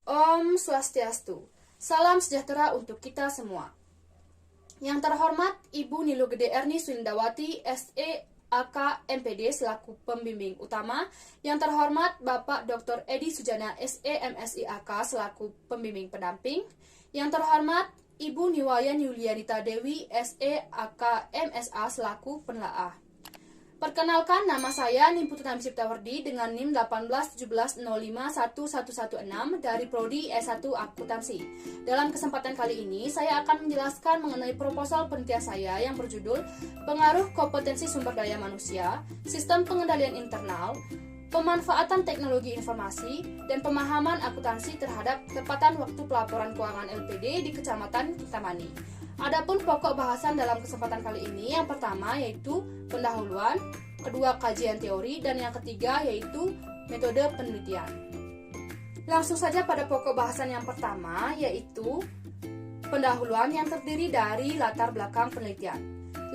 Om Swastiastu. Salam sejahtera untuk kita semua. Yang terhormat Ibu Nilu Gede Erni Sulindawati, SE AK MPD selaku pembimbing utama. Yang terhormat Bapak Dr. Edi Sujana, SE MSI AK selaku pembimbing pendamping. Yang terhormat Ibu Niwayan Yulianita Dewi, SE AK MSA selaku penelaah. Perkenalkan, nama saya Nimpututan Ciptawardi dengan NIM 18170511116 dari Prodi S1 Akuntansi. Dalam kesempatan kali ini, saya akan menjelaskan mengenai proposal penelitian saya yang berjudul Pengaruh Kompetensi Sumber Daya Manusia, Sistem Pengendalian Internal, Pemanfaatan Teknologi Informasi, dan Pemahaman Akuntansi terhadap ketepatan waktu pelaporan keuangan LPD di Kecamatan Kintamani. Adapun pokok bahasan dalam kesempatan kali ini, yang pertama yaitu pendahuluan, kedua kajian teori, dan yang ketiga yaitu metode penelitian. Langsung saja pada pokok bahasan yang pertama, yaitu pendahuluan yang terdiri dari latar belakang penelitian.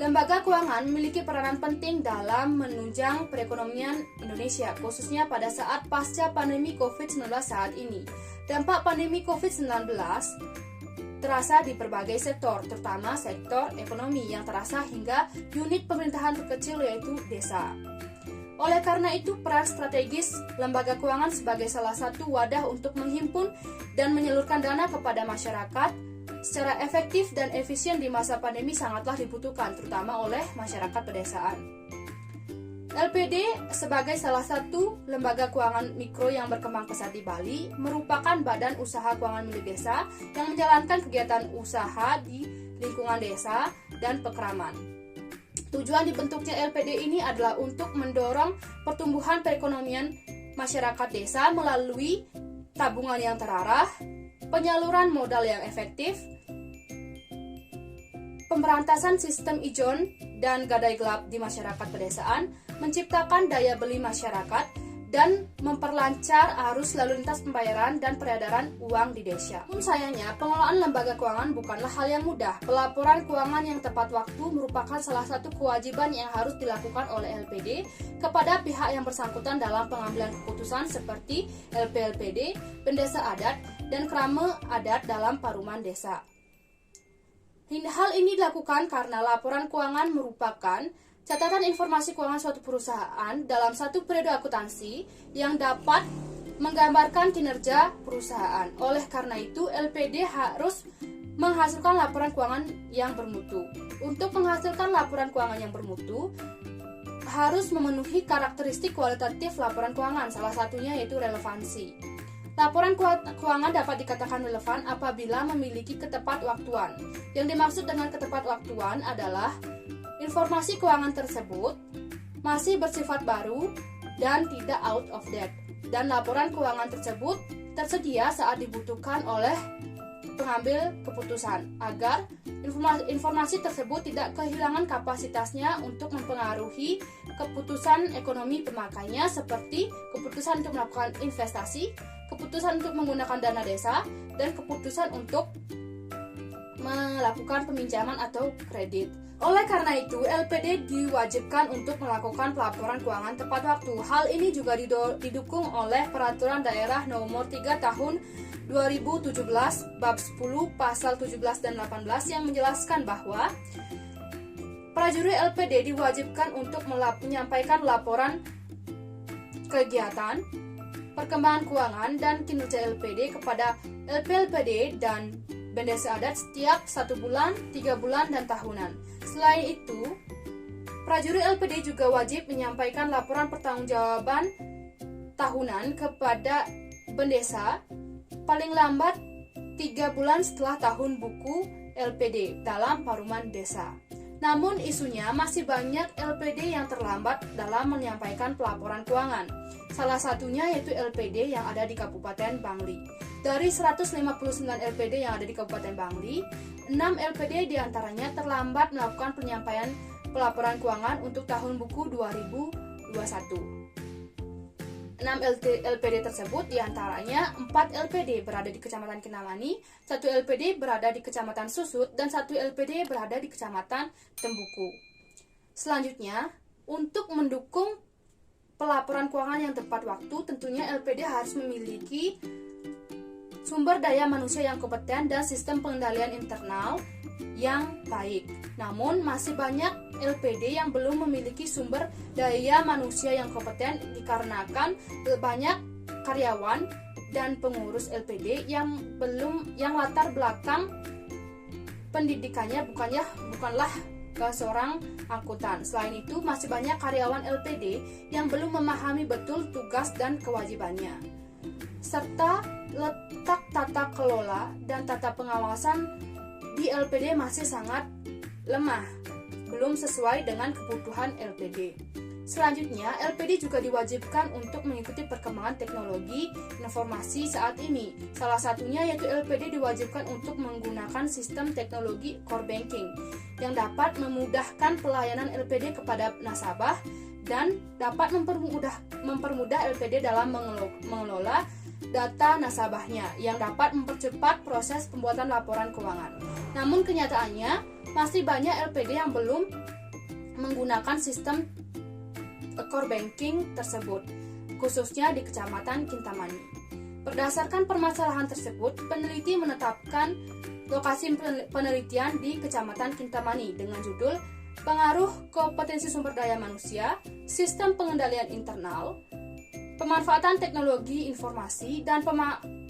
Lembaga keuangan memiliki peranan penting dalam menunjang perekonomian Indonesia, khususnya pada saat pasca pandemi COVID-19 saat ini. Dampak pandemi COVID-19 terasa di berbagai sektor, terutama sektor ekonomi yang terasa hingga unit pemerintahan terkecil yaitu desa. Oleh karena itu, peran strategis lembaga keuangan sebagai salah satu wadah untuk menghimpun dan menyalurkan dana kepada masyarakat secara efektif dan efisien di masa pandemi sangatlah dibutuhkan, terutama oleh masyarakat pedesaan. LPD sebagai salah satu lembaga keuangan mikro yang berkembang pesat di Bali merupakan badan usaha keuangan milik desa yang menjalankan kegiatan usaha di lingkungan desa dan pekeraman. Tujuan dibentuknya LPD ini adalah untuk mendorong pertumbuhan perekonomian masyarakat desa melalui tabungan yang terarah, penyaluran modal yang efektif, pemberantasan sistem ijon dan gadai gelap di masyarakat pedesaan, menciptakan daya beli masyarakat, dan memperlancar arus lalu lintas pembayaran dan peredaran uang di desa. Namun sayangnya, pengelolaan lembaga keuangan bukanlah hal yang mudah. Pelaporan keuangan yang tepat waktu merupakan salah satu kewajiban yang harus dilakukan oleh LPD kepada pihak yang bersangkutan dalam pengambilan keputusan seperti LP-LPD, pendesa adat, dan krame adat dalam paruman desa. Hal ini dilakukan karena laporan keuangan merupakan catatan informasi keuangan suatu perusahaan dalam satu periode akuntansi yang dapat menggambarkan kinerja perusahaan. Oleh karena itu, LPD harus menghasilkan laporan keuangan yang bermutu. Untuk menghasilkan laporan keuangan yang bermutu, harus memenuhi karakteristik kualitatif laporan keuangan, salah satunya yaitu relevansi. Laporan keuangan dapat dikatakan relevan apabila memiliki ketepatwaktuan. Yang dimaksud dengan ketepatwaktuan adalah informasi keuangan tersebut masih bersifat baru dan tidak out of date, dan laporan keuangan tersebut tersedia saat dibutuhkan oleh pengambil keputusan agar informasi tersebut tidak kehilangan kapasitasnya untuk mempengaruhi keputusan ekonomi pemakainya, seperti keputusan untuk melakukan investasi, keputusan untuk menggunakan dana desa, dan keputusan untuk melakukan peminjaman atau kredit. Oleh karena itu, LPD diwajibkan untuk melakukan pelaporan keuangan tepat waktu. Hal ini juga didukung oleh Peraturan Daerah Nomor 3 Tahun 2017 Bab 10 Pasal 17 dan 18 yang menjelaskan bahwa prajurit LPD diwajibkan untuk menyampaikan laporan kegiatan, perkembangan keuangan, dan kinerja LPD kepada LP-LPD dan pendesa adat setiap 1 bulan, 3 bulan, dan tahunan. Selain itu, prajurit LPD juga wajib menyampaikan laporan pertanggungjawaban tahunan kepada pendesa paling lambat 3 bulan setelah tahun buku LPD dalam paruman desa. Namun isunya masih banyak LPD yang terlambat dalam menyampaikan pelaporan keuangan. Salah satunya yaitu LPD yang ada di Kabupaten Bangli. Dari 159 LPD yang ada di Kabupaten Bangli, 6 LPD diantaranya terlambat melakukan penyampaian pelaporan keuangan untuk tahun buku 2021. 6 LPD tersebut diantaranya 4 LPD berada di Kecamatan Kintamani, 1 LPD berada di Kecamatan Susut, dan 1 LPD berada di Kecamatan Tembuku. Selanjutnya, untuk mendukung pelaporan keuangan yang tepat waktu, tentunya LPD harus memiliki sumber daya manusia yang kompeten dan sistem pengendalian internal yang baik. Namun, masih banyak LPD yang belum memiliki sumber daya manusia yang kompeten dikarenakan banyak karyawan dan pengurus LPD yang latar belakang pendidikannya bukanlah seorang akuntan. Selain itu, masih banyak karyawan LPD yang belum memahami betul tugas dan kewajibannya, serta letak tata kelola dan tata pengawasan di LPD masih sangat lemah, belum sesuai dengan kebutuhan LPD. Selanjutnya, LPD juga diwajibkan untuk mengikuti perkembangan teknologi informasi saat ini. Salah satunya yaitu LPD diwajibkan untuk menggunakan sistem teknologi core banking yang dapat memudahkan pelayanan LPD kepada nasabah dan dapat mempermudah LPD dalam mengelola data nasabahnya yang dapat mempercepat proses pembuatan laporan keuangan. Namun kenyataannya masih banyak LPD yang belum menggunakan sistem core banking tersebut, khususnya di Kecamatan Kintamani. Berdasarkan permasalahan tersebut, peneliti menetapkan lokasi penelitian di Kecamatan Kintamani dengan judul Pengaruh Kompetensi Sumber Daya Manusia, Sistem Pengendalian Internal, Pemanfaatan Teknologi Informasi, dan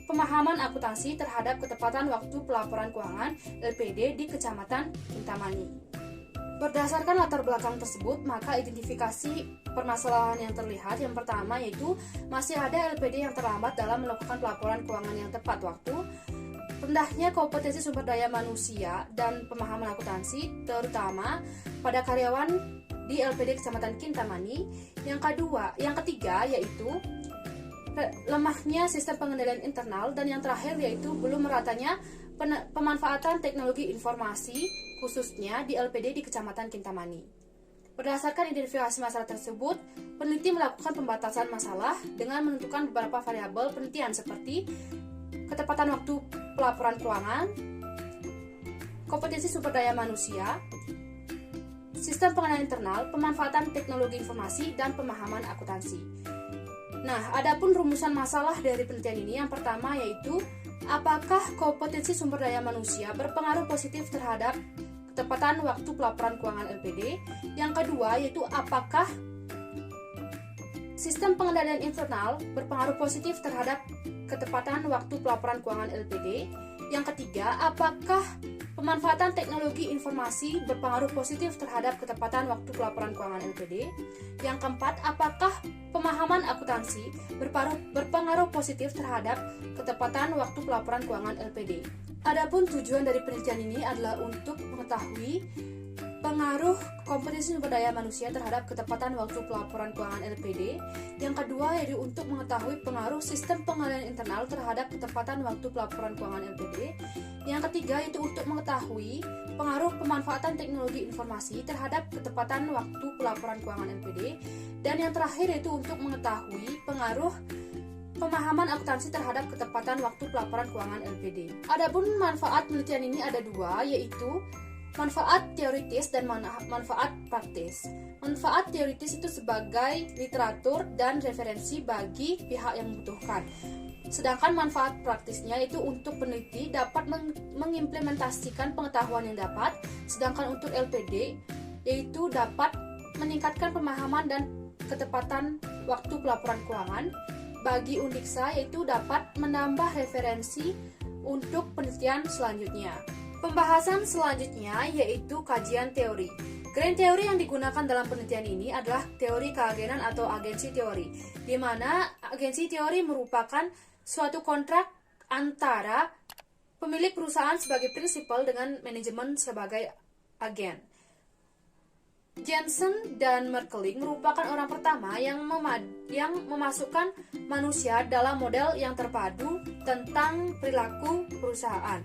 Pemahaman Akuntansi terhadap Ketepatan Waktu Pelaporan Keuangan LPD di Kecamatan Kintamani. Berdasarkan latar belakang tersebut, maka identifikasi permasalahan yang terlihat yang pertama yaitu masih ada LPD yang terlambat dalam melakukan pelaporan keuangan yang tepat waktu, rendahnya kompetensi sumber daya manusia dan pemahaman akuntansi, terutama pada karyawan di LPD Kecamatan Kintamani. Yang ketiga yaitu lemahnya sistem pengendalian internal, dan yang terakhir yaitu belum meratanya pemanfaatan teknologi informasi khususnya di LPD di Kecamatan Kintamani. Berdasarkan identifikasi masalah tersebut, peneliti melakukan pembatasan masalah dengan menentukan beberapa variabel penelitian seperti ketepatan waktu pelaporan keuangan, kompetensi sumber daya manusia, sistem pengendalian internal, pemanfaatan teknologi informasi, dan pemahaman akuntansi. Nah, adapun rumusan masalah dari penelitian ini, yang pertama yaitu apakah kompetensi sumber daya manusia berpengaruh positif terhadap ketepatan waktu pelaporan keuangan LPD. Yang kedua yaitu apakah sistem pengendalian internal berpengaruh positif terhadap ketepatan waktu pelaporan keuangan LPD. Yang ketiga, apakah pemanfaatan teknologi informasi berpengaruh positif terhadap ketepatan waktu pelaporan keuangan LPD. Yang keempat, apakah pemahaman akuntansi berpengaruh positif terhadap ketepatan waktu pelaporan keuangan LPD. Adapun tujuan dari penelitian ini adalah untuk mengetahui pengaruh kompetensi sumber daya manusia terhadap ketepatan waktu pelaporan keuangan LPD. Yang kedua yaitu untuk mengetahui pengaruh sistem pengendalian internal terhadap ketepatan waktu pelaporan keuangan LPD. Yang ketiga yaitu untuk mengetahui pengaruh pemanfaatan teknologi informasi terhadap ketepatan waktu pelaporan keuangan LPD. Dan yang terakhir yaitu untuk mengetahui pengaruh pemahaman akuntansi terhadap ketepatan waktu pelaporan keuangan LPD. Adapun manfaat penelitian ini ada dua, yaitu manfaat teoritis dan manfaat praktis. Manfaat teoritis itu sebagai literatur dan referensi bagi pihak yang membutuhkan. Sedangkan manfaat praktisnya itu untuk peneliti dapat mengimplementasikan pengetahuan yang dapat. Sedangkan untuk LPD yaitu dapat meningkatkan pemahaman dan ketepatan waktu pelaporan keuangan. Bagi Undiksa yaitu dapat menambah referensi untuk penelitian selanjutnya. Pembahasan selanjutnya yaitu kajian teori. Grand teori yang digunakan dalam penelitian ini adalah teori keagenan atau agensi teori, di mana agensi teori merupakan suatu kontrak antara pemilik perusahaan sebagai prinsipal dengan manajemen sebagai agen. Jensen dan Merkeling merupakan orang pertama yang memasukkan manusia dalam model yang terpadu tentang perilaku perusahaan.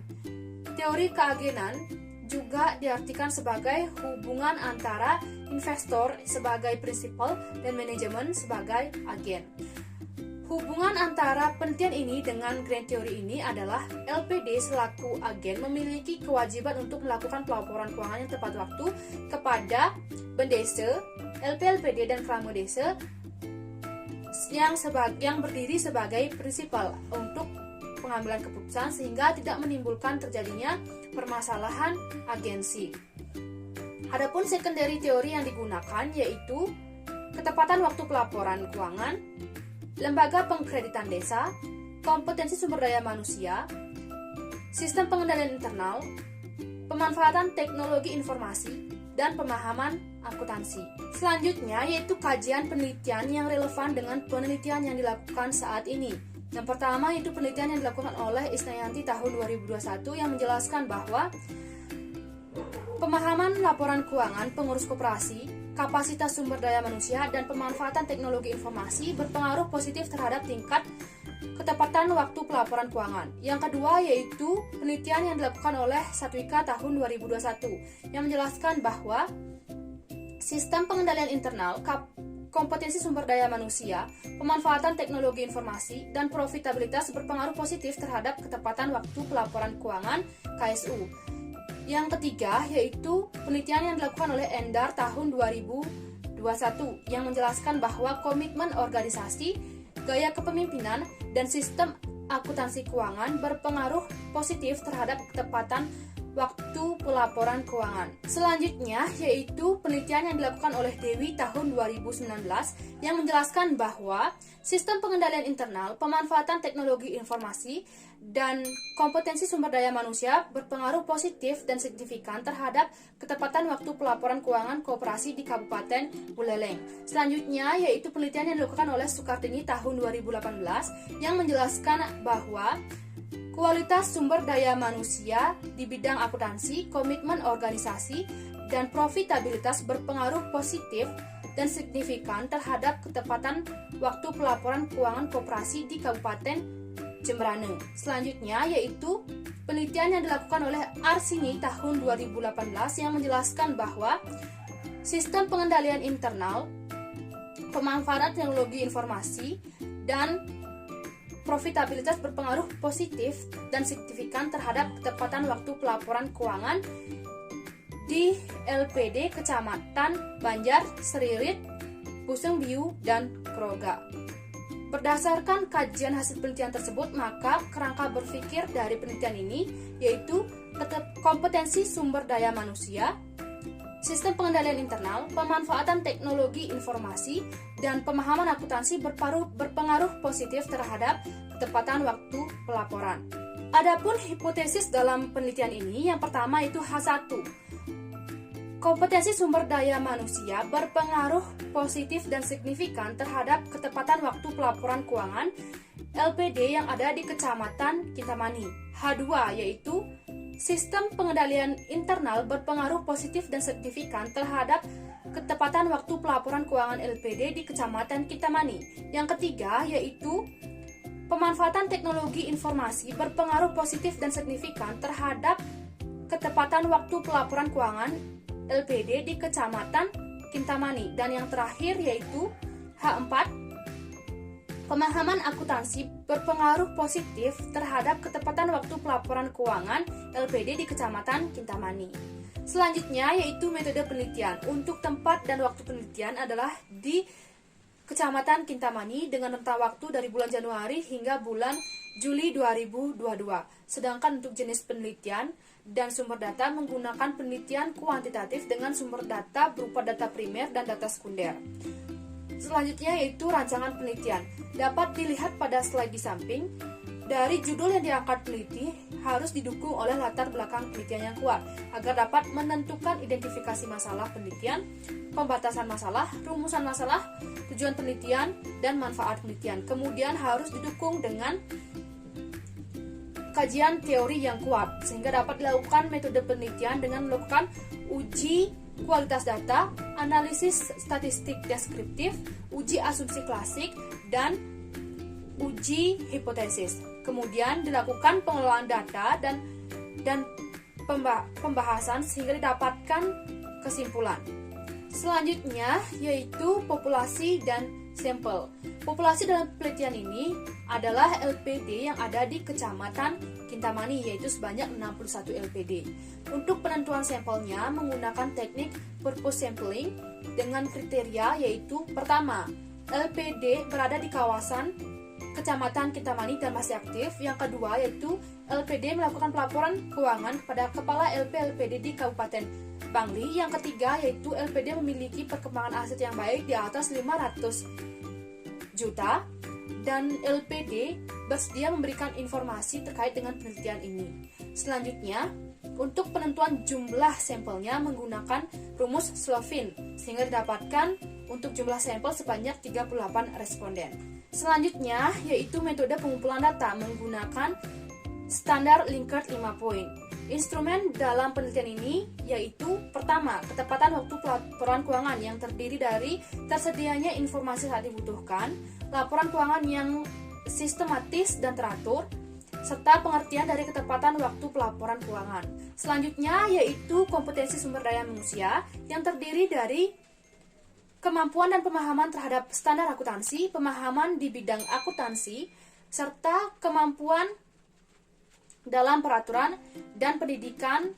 Teori keagenan juga diartikan sebagai hubungan antara investor sebagai prinsipal dan manajemen sebagai agen. Hubungan antara penelitian ini dengan grand teori ini adalah LPD selaku agen memiliki kewajiban untuk melakukan pelaporan keuangan yang tepat waktu kepada Bendese, LP-LPD dan Kramodese yang berdiri sebagai prinsipal untuk pengambilan keputusan sehingga tidak menimbulkan terjadinya permasalahan agensi. Adapun secondary teori yang digunakan yaitu ketepatan waktu pelaporan keuangan, lembaga pengkreditan desa, kompetensi sumber daya manusia, sistem pengendalian internal, pemanfaatan teknologi informasi, dan pemahaman akuntansi. Selanjutnya yaitu kajian penelitian yang relevan dengan penelitian yang dilakukan saat ini. Yang pertama yaitu penelitian yang dilakukan oleh Isnayanti tahun 2021 yang menjelaskan bahwa pemahaman laporan keuangan pengurus koperasi, kapasitas sumber daya manusia, dan pemanfaatan teknologi informasi berpengaruh positif terhadap tingkat ketepatan waktu pelaporan keuangan. Yang kedua yaitu penelitian yang dilakukan oleh Satwika tahun 2021 yang menjelaskan bahwa sistem pengendalian internal, kompetensi sumber daya manusia, pemanfaatan teknologi informasi, dan profitabilitas berpengaruh positif terhadap ketepatan waktu pelaporan keuangan KSU. Yang ketiga yaitu penelitian yang dilakukan oleh Endar tahun 2021 yang menjelaskan bahwa komitmen organisasi, gaya kepemimpinan, dan sistem akuntansi keuangan berpengaruh positif terhadap ketepatan waktu pelaporan keuangan. Selanjutnya yaitu penelitian yang dilakukan oleh Dewi tahun 2019 yang menjelaskan bahwa sistem pengendalian internal, pemanfaatan teknologi informasi, dan kompetensi sumber daya manusia berpengaruh positif dan signifikan terhadap ketepatan waktu pelaporan keuangan koperasi di Kabupaten Buleleng. Selanjutnya yaitu penelitian yang dilakukan oleh Sukartini tahun 2018 yang menjelaskan bahwa kualitas sumber daya manusia di bidang akuntansi, komitmen organisasi, dan profitabilitas berpengaruh positif dan signifikan terhadap ketepatan waktu pelaporan keuangan koperasi di Kabupaten Jemberane. Selanjutnya yaitu penelitian yang dilakukan oleh Arsini tahun 2018 yang menjelaskan bahwa sistem pengendalian internal, pemanfaatan teknologi informasi, dan profitabilitas berpengaruh positif dan signifikan terhadap ketepatan waktu pelaporan keuangan di LPD Kecamatan Banjar, Seririt, Puseng Biu, dan Kroga. Berdasarkan kajian hasil penelitian tersebut, maka kerangka berpikir dari penelitian ini yaitu kompetensi sumber daya manusia, sistem pengendalian internal, pemanfaatan teknologi informasi, dan pemahaman akuntansi berpengaruh positif terhadap ketepatan waktu pelaporan. Adapun hipotesis dalam penelitian ini, yang pertama itu H1. Kompetensi sumber daya manusia berpengaruh positif dan signifikan terhadap ketepatan waktu pelaporan keuangan LPD yang ada di Kecamatan Kintamani. H2 yaitu sistem pengendalian internal berpengaruh positif dan signifikan terhadap ketepatan waktu pelaporan keuangan LPD di Kecamatan Kintamani. Yang ketiga yaitu pemanfaatan teknologi informasi berpengaruh positif dan signifikan terhadap ketepatan waktu pelaporan keuangan LPD di Kecamatan Kintamani. Dan yang terakhir yaitu H4, pemahaman akuntansi berpengaruh positif terhadap ketepatan waktu pelaporan keuangan LPD di Kecamatan Kintamani. Selanjutnya yaitu metode penelitian. Untuk tempat dan waktu penelitian adalah di Kecamatan Kintamani dengan rentang waktu dari bulan Januari hingga bulan Juli 2022. Sedangkan untuk jenis penelitian dan sumber data menggunakan penelitian kuantitatif dengan sumber data berupa data primer dan data sekunder. Selanjutnya yaitu rancangan penelitian. Dapat dilihat pada slide di samping. Dari judul yang diangkat peneliti harus didukung oleh latar belakang penelitian yang kuat agar dapat menentukan identifikasi masalah penelitian, pembatasan masalah, rumusan masalah, tujuan penelitian, dan manfaat penelitian. Kemudian harus didukung dengan kajian teori yang kuat sehingga dapat dilakukan metode penelitian dengan melakukan uji kualitas data, analisis statistik deskriptif, uji asumsi klasik, dan uji hipotesis. Kemudian dilakukan pengelolaan data dan pembahasan sehingga didapatkan kesimpulan. Selanjutnya yaitu populasi dan sampel. Populasi dalam penelitian ini adalah LPD yang ada di Kecamatan Kintamani yaitu sebanyak 61 LPD. Untuk penentuan sampelnya menggunakan teknik purpose sampling dengan kriteria yaitu pertama, LPD berada di kawasan Kecamatan Kintamani dan masih aktif. Yang kedua yaitu LPD melakukan pelaporan keuangan kepada Kepala LP-LPD di Kabupaten Bangli. Yang ketiga yaitu LPD memiliki perkembangan aset yang baik di atas 500 juta dan LPD bersedia memberikan informasi terkait dengan penelitian ini. Selanjutnya, untuk penentuan jumlah sampelnya menggunakan rumus Slovin sehingga didapatkan untuk jumlah sampel sebanyak 38 responden. Selanjutnya yaitu metode pengumpulan data menggunakan standar Likert 5 poin. Instrumen dalam penelitian ini yaitu pertama, ketepatan waktu pelaporan keuangan yang terdiri dari tersedianya informasi saat dibutuhkan, laporan keuangan yang sistematis dan teratur, serta pengertian dari ketepatan waktu pelaporan keuangan. Selanjutnya yaitu kompetensi sumber daya manusia yang terdiri dari kemampuan dan pemahaman terhadap standar akuntansi, pemahaman di bidang akuntansi, serta kemampuan dalam peraturan dan pendidikan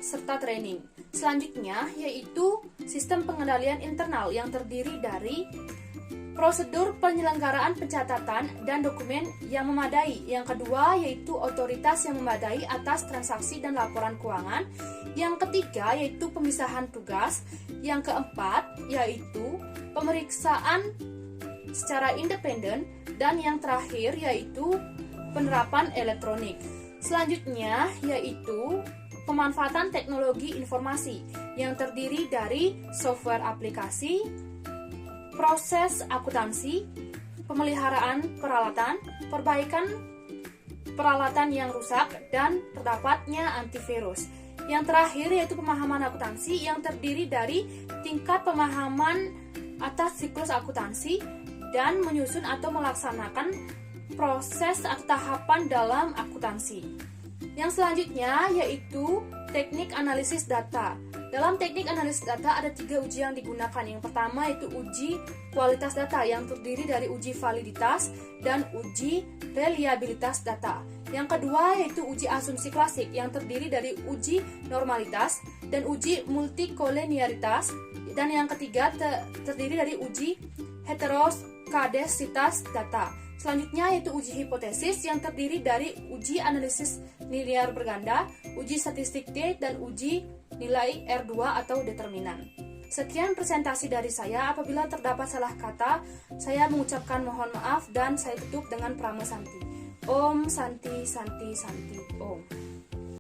serta training. Selanjutnya yaitu sistem pengendalian internal yang terdiri dari prosedur penyelenggaraan pencatatan dan dokumen yang memadai. Yang kedua yaitu otoritas yang memadai atas transaksi dan laporan keuangan. Yang ketiga yaitu pemisahan tugas. Yang keempat yaitu pemeriksaan secara independen. Dan yang terakhir yaitu penerapan elektronik. Selanjutnya yaitu pemanfaatan teknologi informasi yang terdiri dari software aplikasi, proses akuntansi, pemeliharaan peralatan, perbaikan peralatan yang rusak, dan terdapatnya antivirus. Yang terakhir yaitu pemahaman akuntansi yang terdiri dari tingkat pemahaman atas siklus akuntansi dan menyusun atau melaksanakan proses atau tahapan dalam akuntansi. Yang selanjutnya yaitu teknik analisis data. Dalam teknik analisis data ada 3 uji yang digunakan. Yang pertama yaitu uji kualitas data yang terdiri dari uji validitas dan uji reliabilitas data. Yang kedua yaitu uji asumsi klasik yang terdiri dari uji normalitas dan uji multikolinearitas. Dan yang ketiga terdiri dari uji heteroskadesitas data. Selanjutnya yaitu uji hipotesis yang terdiri dari uji analisis linear berganda, uji statistik D, dan uji nilai R2 atau determinan. Sekian presentasi dari saya. Apabila terdapat salah kata, saya mengucapkan mohon maaf dan saya tutup dengan Prama Santi. Om Santi Santi Santi Om.